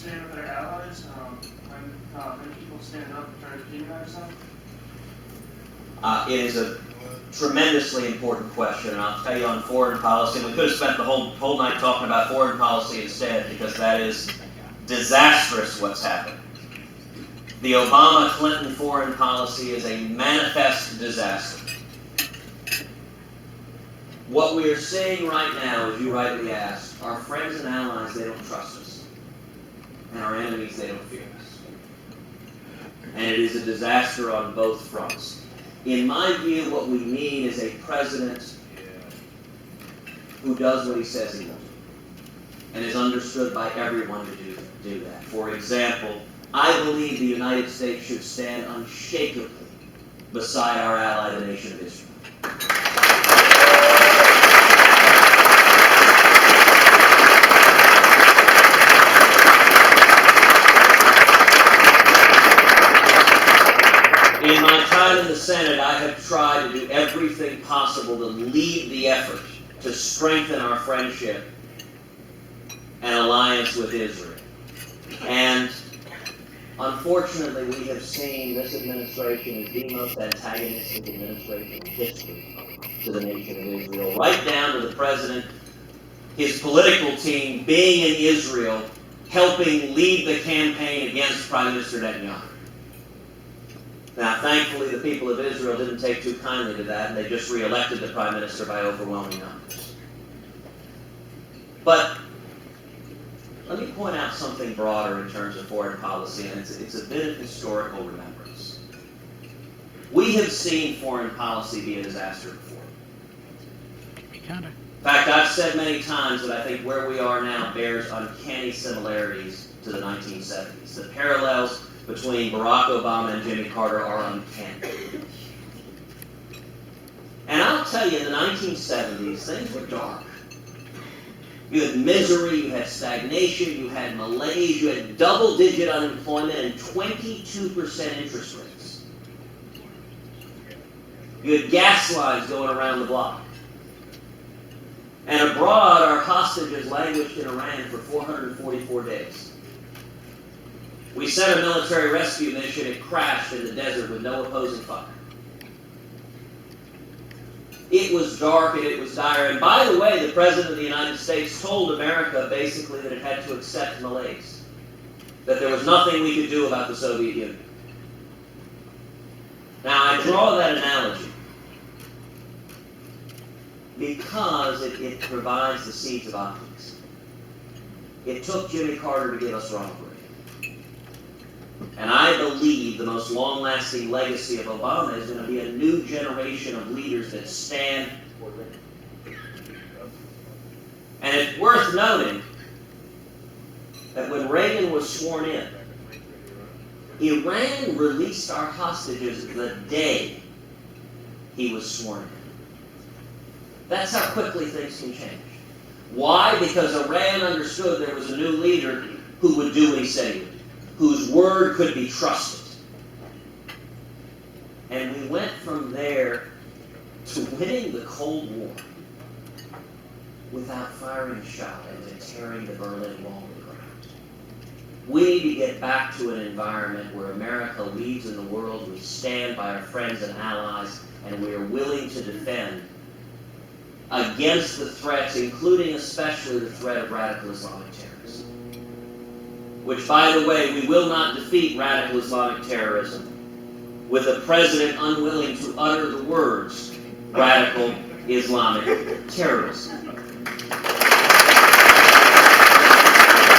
stand with their allies when many people stand up and try to demonize them? It is a tremendously important question, and I'll tell you on foreign policy. We could have spent the whole night talking about foreign policy instead, because that is disastrous what's happened. The Obama-Clinton foreign policy is a manifest disaster. What we are seeing right now, as you rightly asked, our friends and allies, they don't trust us. And our enemies, they don't fear us. And it is a disaster on both fronts. In my view, what we need is a president who does what he says he will do, and is understood by everyone to do that. For example, I believe the United States should stand unshakably beside our ally, the nation of Israel. In my time in the Senate, I have tried to do everything possible to lead the effort to strengthen our friendship and alliance with Israel. And unfortunately, we have seen this administration as the most antagonistic administration in history to the nation of Israel, right down to the president, his political team being in Israel, helping lead the campaign against Prime Minister Netanyahu. Now, thankfully, the people of Israel didn't take too kindly to that, and they just re-elected the Prime Minister by overwhelming numbers. But let me point out something broader in terms of foreign policy, and it's a bit of historical remembrance. We have seen foreign policy be a disaster before. In fact, I've said many times that I think where we are now bears uncanny similarities to the 1970s. The parallels between Barack Obama and Jimmy Carter are uncanny. And I'll tell you, in the 1970s, things were dark. You had misery, you had stagnation, you had malaise, you had double-digit unemployment and 22% interest rates. You had gas lines going around the block. And abroad, our hostages languished in Iran for 444 days. We sent a military rescue mission. It crashed in the desert with no opposing fire. It was dark and it was dire. And by the way, the President of the United States told America basically that it had to accept malaise, that there was nothing we could do about the Soviet Union. Now, I draw that analogy because it provides the seeds of optimism. It took Jimmy Carter to give us Ronald Reagan. And I believe the most long-lasting legacy of Obama is going to be a new generation of leaders that stand for liberty. And it's worth noting that when Reagan was sworn in, Iran released our hostages the day he was sworn in. That's how quickly things can change. Why? Because Iran understood there was a new leader who would do what he said he would do, whose word could be trusted. And we went from there to winning the Cold War without firing a shot and to tearing the Berlin Wall to the ground. We need to get back to an environment where America leads in the world, we stand by our friends and allies, and we are willing to defend against the threats, including especially the threat of radical Islamic terrorism. Which, by the way, we will not defeat radical Islamic terrorism with a president unwilling to utter the words radical Islamic terrorism.